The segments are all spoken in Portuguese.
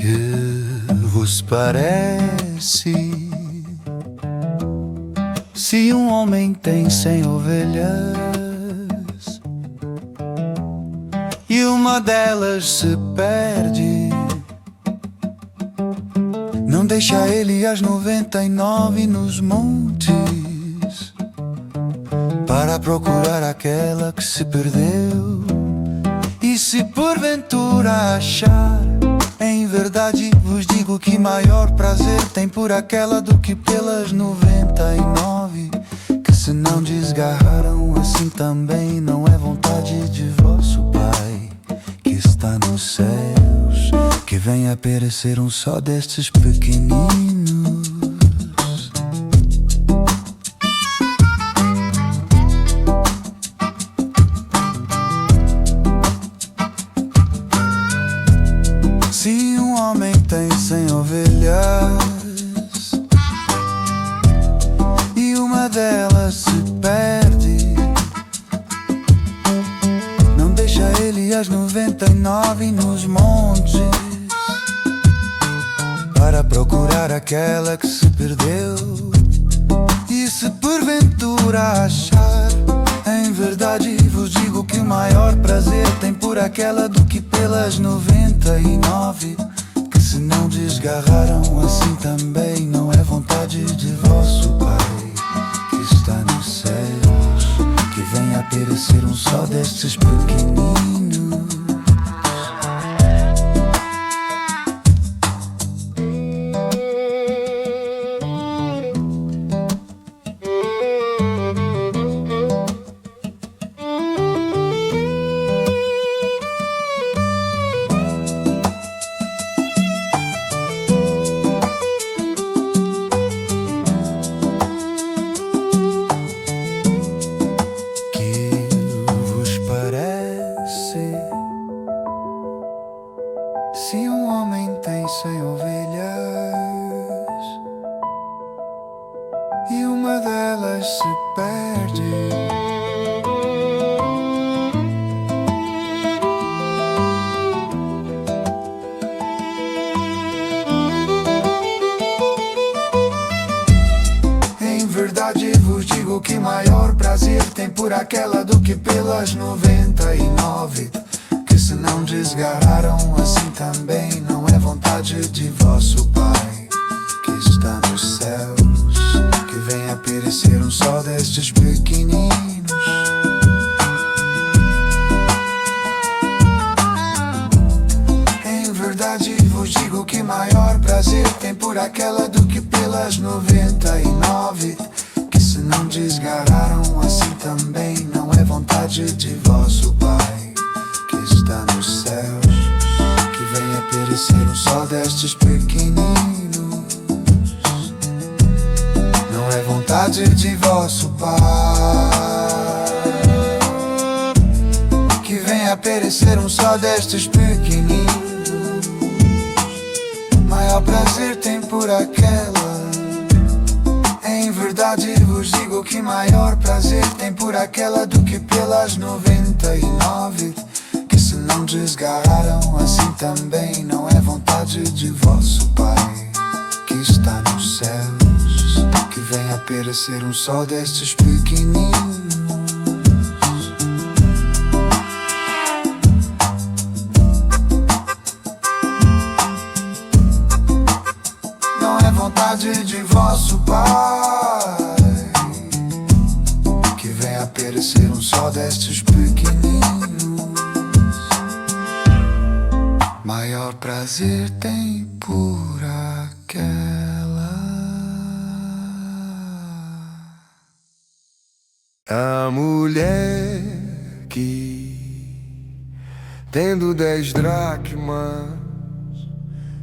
Que vos parece se um homem tem 100 ovelhas e uma delas se perde? Não deixa ele as 99 nos montes para procurar aquela que se perdeu. E se porventura achar, em verdade vos digo que maior prazer tem por aquela do que pelas 99 que se não desgarraram. Assim também não é vontade de vosso Pai que está nos céus que venha perecer um só destes pequeninos. Se um homem tem 100 ovelhas e uma delas se perde, não deixa ele as 99 nos montes para procurar aquela que se perdeu. E se porventura achar, em verdade vos digo que o maior prazer tem por aquela do que pelas 99 que se não desgarraram. Assim também não é vontade de vosso Pai que está nos céus que venha perecer um só destes pequeninos. Se um homem tem 100 ovelhas e uma delas se perde, em verdade vos digo que maior prazer tem por aquela do que pelas 99 que se não desgarraram. Assim também não é vontade de vosso Pai que está nos céus que venha perecer um só destes pequeninos. Em verdade vos digo que maior prazer tem por aquela do que pelas 99 que se não desgarraram. Assim também não é vontade de vosso Pai que está nos céus que venha perecer um só destes pequeninos. Não é vontade de vosso Pai que venha perecer um só destes pequeninos. Maior prazer tem por aquela. Em verdade vos digo que maior prazer tem por aquela do que pelas 99 que se não desgarraram. Assim também não é vontade de vosso Pai que está nos céus que venha perecer um só destes pequeninos. Não é vontade de vosso Pai que venha perecer um só destes pequeninos. Maior prazer tem por aquela. A mulher que, tendo 10 dracmas,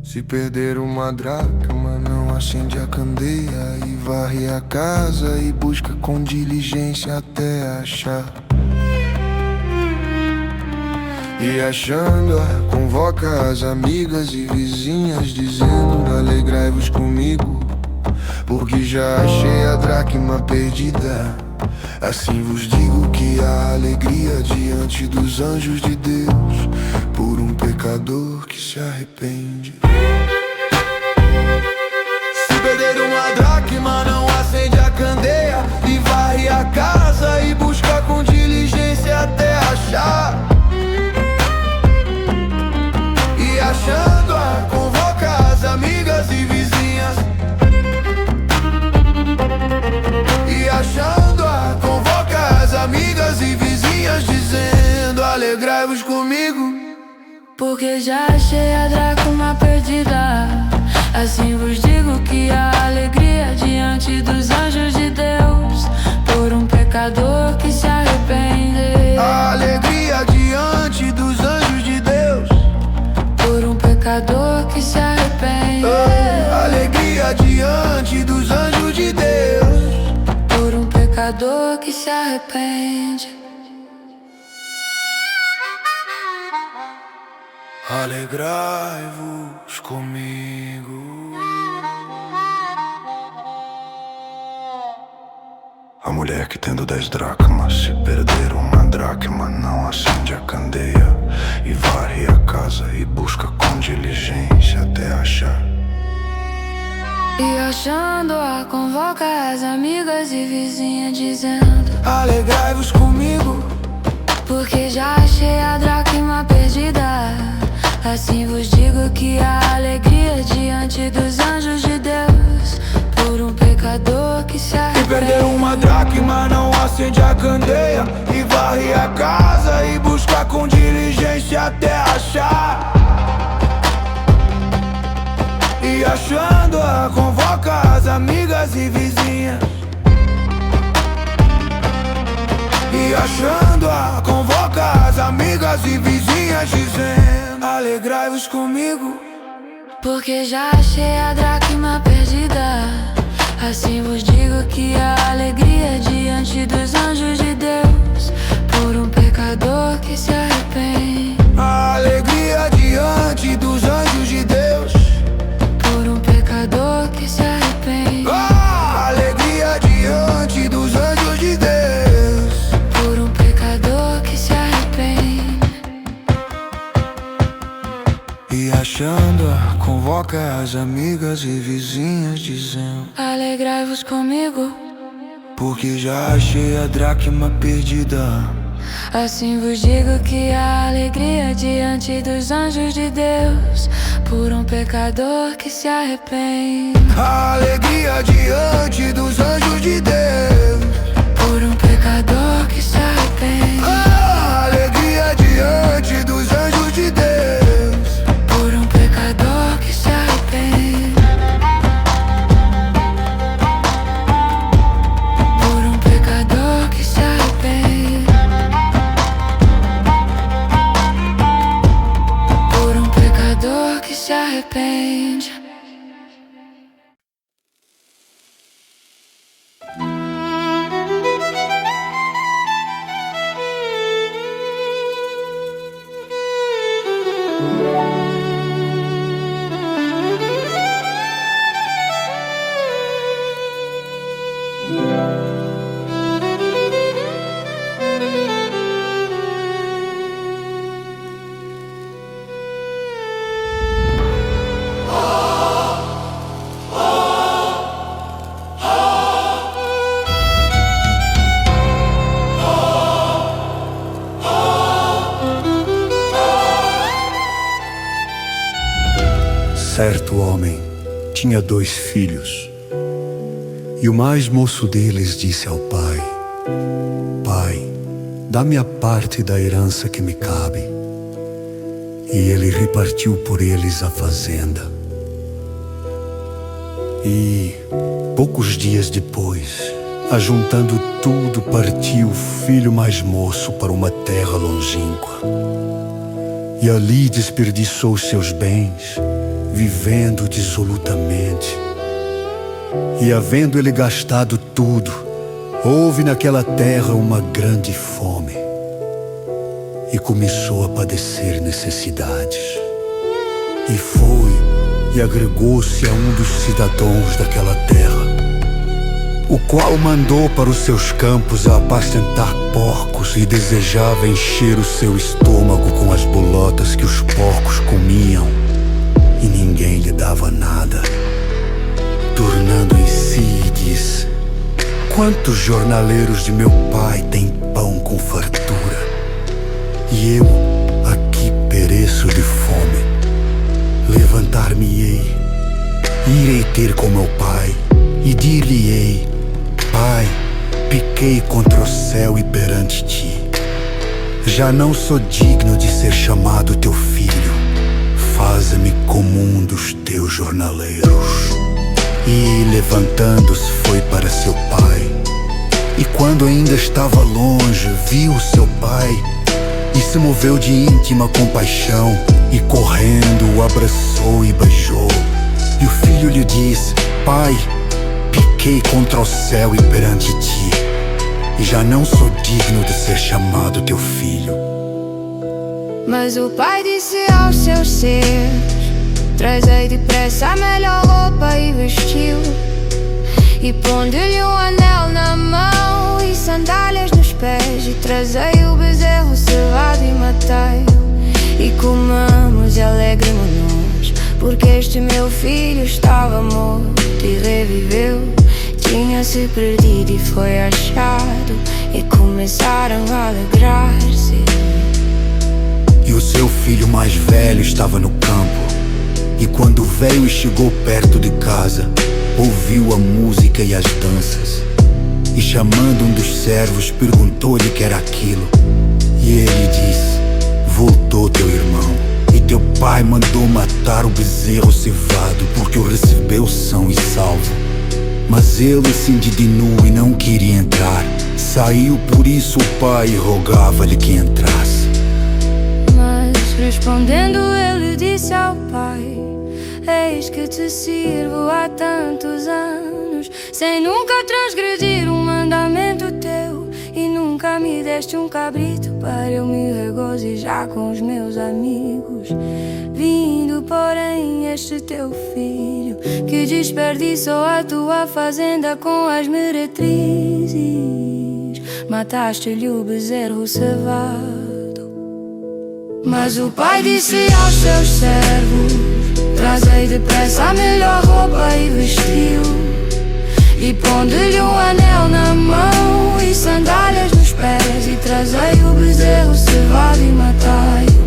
se perder uma dracma, não acende a candeia e varre a casa e busca com diligência até achar. E achando-a, convoca as amigas e vizinhas, dizendo: alegrai-vos comigo, porque já achei a dracma perdida. Assim vos digo que há alegria diante dos anjos de Deus por um pecador que se arrepende. Se perder uma dracma, não acende a candeia e varre a casa e busca com diligência até achar. E achando-a, convoca as amigas e vizinhas. E achando-a, convoca as amigas e vizinhas, dizendo: alegrai-vos comigo, porque já achei a dracma perdida. Assim vos digo que há alegria diante dos anjos de Deus por um pecador que se arrepende. a alegria diante dos anjos de Deus Por um pecador que se arrepende. Alegria diante dos anjos de Deus Por um pecador que se arrepende. Alegrai-vos comigo. A mulher que tendo 10 dracmas, se perder uma dracma, não acende a candeia e varre a casa e busca com diligência até achar. E achando-a, convoca as amigas e vizinhas, dizendo: alegrai-vos comigo, porque já achei a dracma perdida. Assim vos digo que há alegria diante dos anjos de Deus por um pecador que se arrepende. e perder uma dracma, não acende a candeia e varre a casa e busca com diligência até achar. E achando-a, convoca as amigas e vizinhas. E achando-a, convoca as amigas e vizinhas, dizendo: alegrai-vos comigo, porque já achei a dracma perdida. Assim vos digo que há alegria diante dos anjos de Deus por um pecador que se arrepende. a alegria diante dos anjos de Deus Por um pecador que se arrepende. a alegria diante dos anjos de Deus Por um pecador que se arrepende. E achando-a, convoca as amigas e vizinhas, dizendo: Alegrai-vos comigo, porque já achei a dracma perdida. assim vos digo que há alegria diante dos anjos de Deus por um pecador que se arrepende. A alegria diante dos anjos de Deus Por um pecador que se arrepende. a alegria diante dos anjos de Deus Por um pecador que se arrepende. Por um pecador que se arrepende. Por um pecador que se arrepende. Certo homem tinha 2 filhos, e o mais moço deles disse ao pai: Pai, dá-me a parte da herança que me cabe. E ele repartiu por eles a fazenda. E, poucos dias depois, ajuntando tudo, partiu o filho mais moço para uma terra longínqua. E ali desperdiçou seus bens, vivendo dissolutamente. E havendo ele gastado tudo, houve naquela terra uma grande fome, e começou a padecer necessidades. E foi e agregou-se a um dos cidadãos daquela terra, o qual mandou para os seus campos a apacentar porcos e desejava encher o seu estômago com as bolotas que os porcos comiam, e ninguém lhe dava nada. Tornando em si, diz: quantos jornaleiros de meu pai têm pão com fartura, e eu aqui pereço de fome. Levantar-me-ei, irei ter com meu pai, e dir-lhe-ei: Pai, pequei contra o céu e perante ti. Já não sou digno de ser chamado teu filho. Faze-me como um dos teus jornaleiros. E levantando-se foi para seu pai. E quando ainda estava longe, viu seu pai e se moveu de íntima compaixão, e correndo o abraçou e beijou. E o filho lhe disse: Pai, pequei contra o céu e perante ti, e já não sou digno de ser chamado teu filho. Mas o pai disse aos seus servos: trazei depressa a melhor roupa e vestiu, e pondo-lhe um anel na mão e sandálias nos pés, e trazei o bezerro cevado e matei-o, e comamos e alegremo-nos, porque este meu filho estava morto e reviveu. Tinha-se perdido e foi achado, e começaram a alegrar-se. E o seu filho mais velho estava no campo, e quando veio e chegou perto de casa, ouviu a música e as danças, e chamando um dos servos, perguntou-lhe que era aquilo. E ele disse: voltou teu irmão, e teu pai mandou matar o bezerro cevado, porque o recebeu são e salvo. Mas ele se indignou e não queria entrar. Saiu por isso o pai e rogava-lhe que entrasse. Mas respondendo ele disse ao pai: eis que te sirvo há tantos anos, sem nunca transgredir um mandamento teu, e nunca me deste um cabrito para eu me regozijar com os meus amigos. Vindo, porém, este teu filho, que desperdiçou a tua fazenda com as meretrizes, mataste-lhe o bezerro cevado. Mas o pai disse aos seus servos: trazei depressa a melhor roupa e vestiu, e pondo-lhe um anel na mão e sandálias nos pés, e trazei o bezerro cevado e matai-o,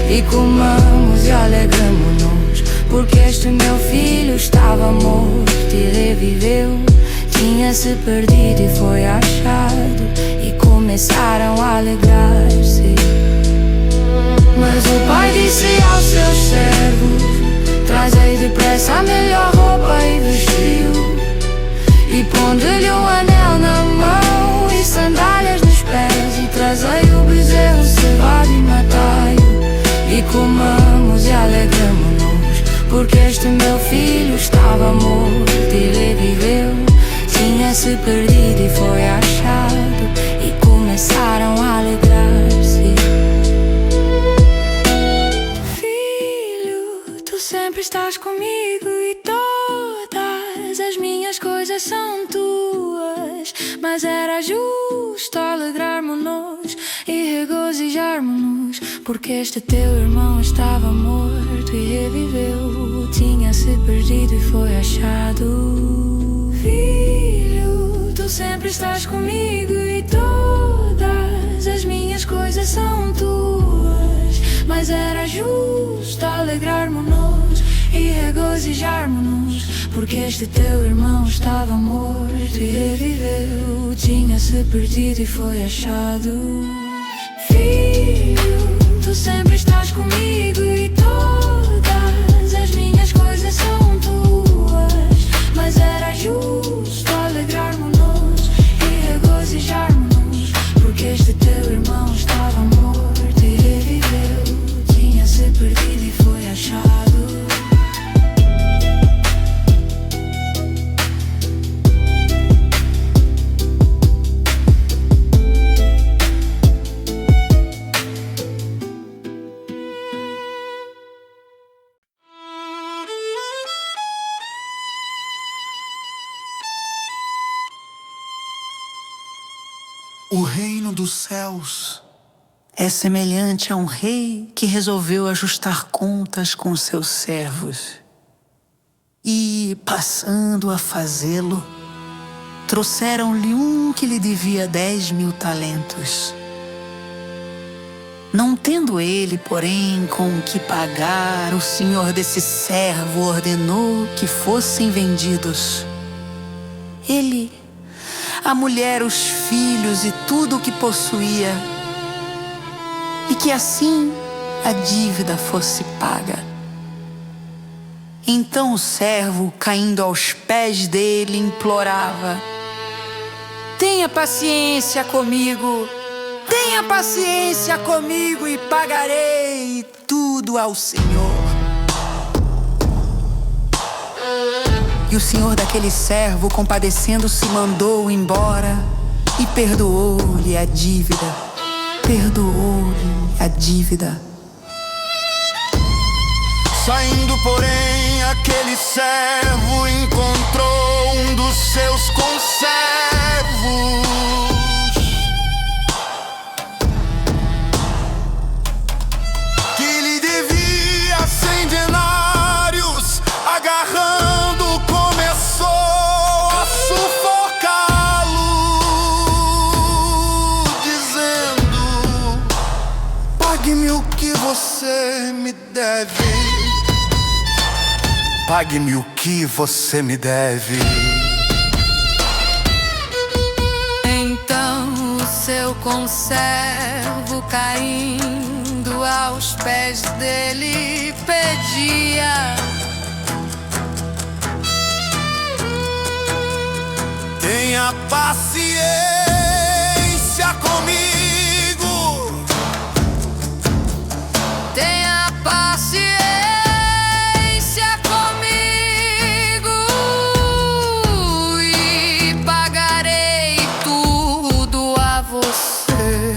e comamos e alegramo-nos, porque este meu filho estava morto e reviveu. Tinha-se perdido e foi achado, e começaram a alegrar-se. Mas o pai disse aos seus servos: trazei depressa a melhor roupa e vestiu, e pondo-lhe um anel na mão e sandálias nos pés, e trazei o bezerro cevado e matai-o, e comamos e alegramo-nos, porque este meu filho estava morto e reviveu. Tinha-se perdido e foi achado, e começaram a alegrar-se. Filho, tu sempre estás comigo, e todas as minhas coisas são tuas, mas era justo alegrarmos-nos e regozijarmos-nos, porque este teu irmão estava morto e reviveu. Tinha-se perdido e foi achado. Filho, tu sempre estás comigo, e todas as minhas coisas são tuas, mas era justo alegrarmos-nos e regozijarmos-nos, porque este teu irmão estava morto e reviveu. Tinha-se perdido e foi achado. Filho, tu sempre estás comigo, e todas as minhas coisas são tuas, mas era justo alegrarmos-nos e regozijarmos-nos, porque este teu irmão estava morto e reviveu. Tinha-se perdido e foi achado. O reino dos céus é semelhante a um rei que resolveu ajustar contas com seus servos. E, passando a fazê-lo, trouxeram-lhe um que lhe devia 10.000 talentos. Não tendo ele, porém, com o que pagar, o senhor desse servo ordenou que fossem vendidos ele, a mulher, os filhos e tudo o que possuía, e que assim a dívida fosse paga. Então o servo, caindo aos pés dele, implorava: tenha paciência comigo, tenha paciência comigo e pagarei tudo ao Senhor. E o senhor daquele servo, compadecendo-se, mandou-o embora e perdoou-lhe a dívida. Perdoou-lhe a dívida. Saindo, porém, aquele servo encontrou um dos seus conservos que lhe devia 100 denários. Agarrando, começou a sufocá-lo, dizendo: pague-me o que você me deve. Pague-me o que você me deve. Então o seu conservo, caindo aos pés dele, pedia: tenha paciência comigo, tenha paciência comigo e pagarei tudo a você.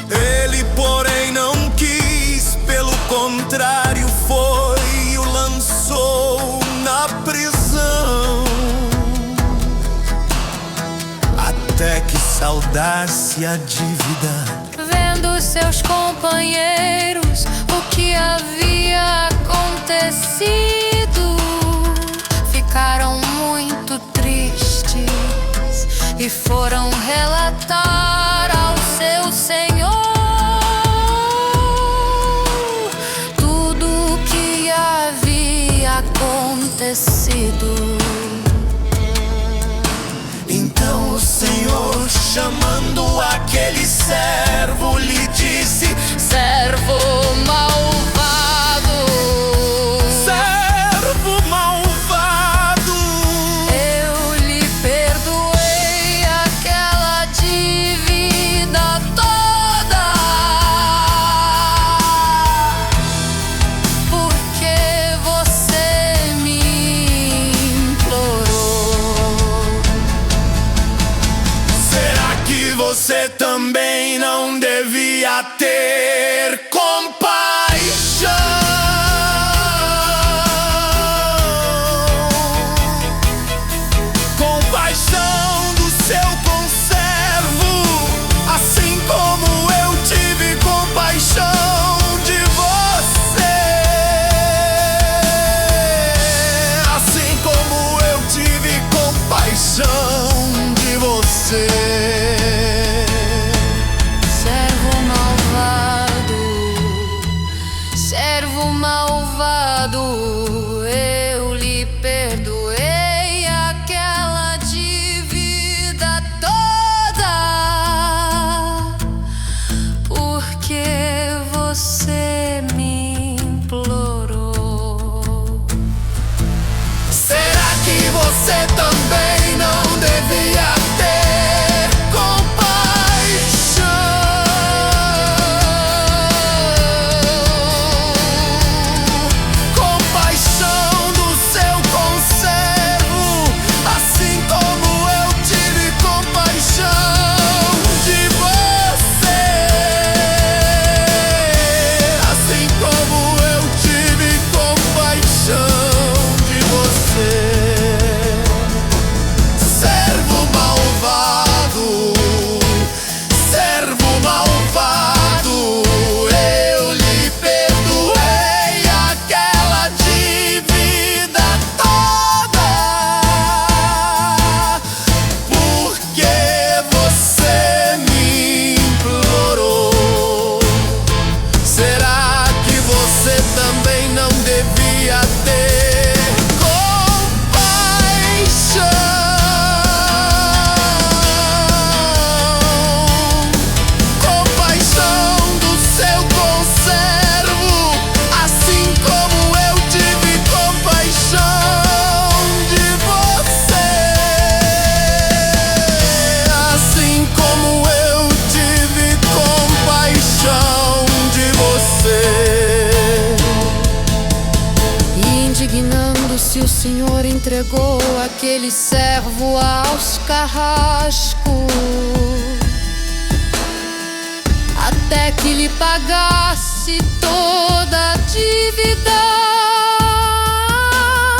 Ele, porém, não quis, pelo contrário, foi e o lançou na prisão, até que saldasse a dívida. Vendo seus companheiros o que havia acontecido, ficaram muito tristes e foram relatar ao seu senhor tudo o que havia acontecido. Então o Senhor, chamando aquele servo, lhe disse: Servo malvado, servo malvado, eu lhe perdoei aquela dívida toda, porque você me implorou. será que você também não devia ter compaixão? Compaixão do seu conservo, assim como eu tive compaixão de você. Assim como eu tive compaixão de você. Servo malvado, Senhor entregou aquele servo aos carrascos até que lhe pagasse toda a dívida.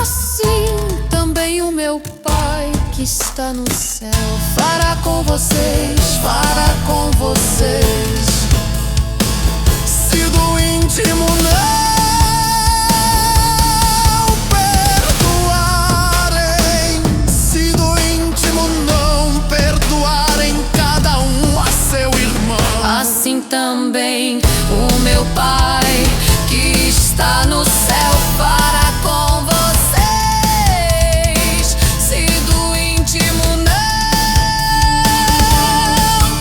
Assim também o meu Pai que está no céu fará com vocês, fará com vocês. Se do íntimo não assim também o meu Pai que está no céu fará com vocês. Se do íntimo não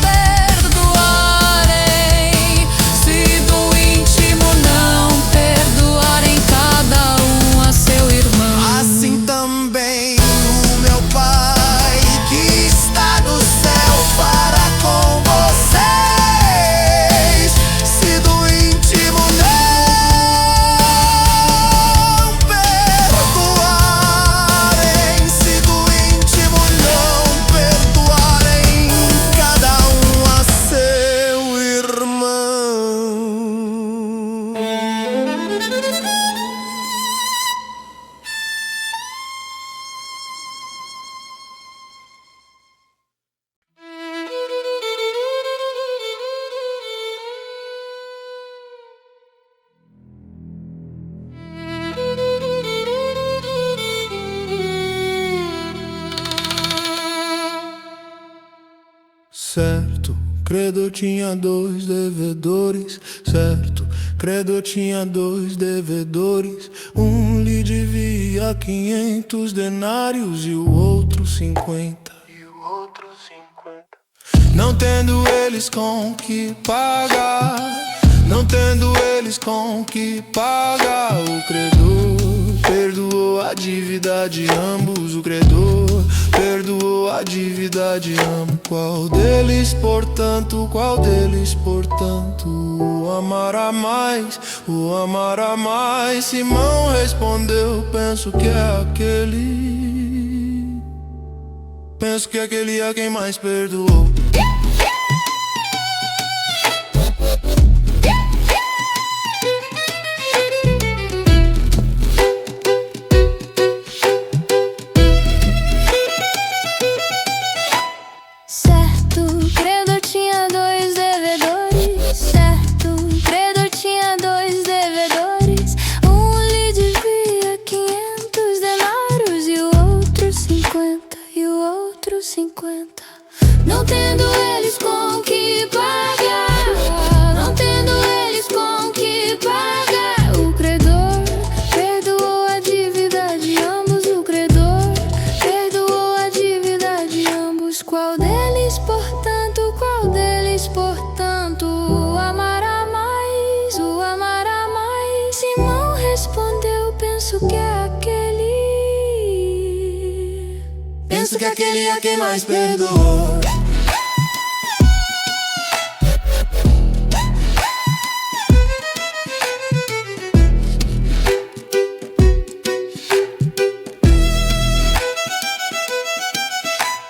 perdoarem, se do íntimo não perdoarem cada um a seu irmão, assim também o meu Pai que está no céu fará com vocês. Certo, credo eu tinha 2 devedores. Certo, credo eu tinha 2 devedores. Um lhe devia 500 denários e o outro 50. Não tendo eles com que pagar, não tendo eles com que pagar, o credor perdoou a dívida de ambos. O credor perdoou a dívida de ambos. Qual deles, portanto, qual deles, portanto, o amará mais, o amará mais? Simão respondeu, penso que é aquele, penso que aquele é quem mais perdoou. Não tendo eles com que pagar, não tendo eles com que pagar, o credor perdoou a dívida de ambos. O credor perdoou a dívida de ambos. Qual deles, portanto, qual deles, portanto, o amará mais, o amará mais? Simão respondeu, penso que é aquele, penso que aquele é quem mais perdoou.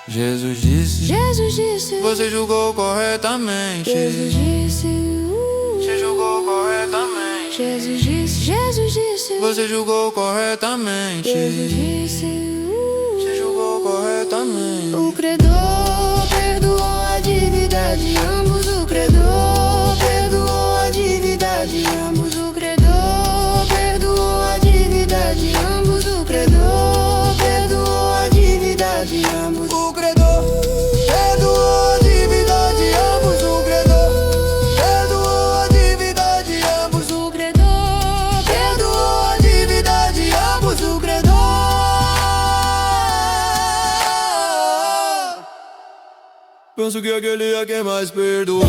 Jesus disse, você julgou corretamente. Jesus disse, você julgou corretamente. Jesus disse, você julgou corretamente. Jesus disse, você julgou corretamente. o credor perdoou a dívida de ambos. O credor perdoou a dívida de ambos. O credor perdoou a dívida de ambos. O credor perdoou a dívida de ambos. O credor perdoou a dívida de ambos. O credor perdoou a dívida de ambos. O credor perdoou a dívida de ambos. O credor. Penso que aquele é quem mais perdoou.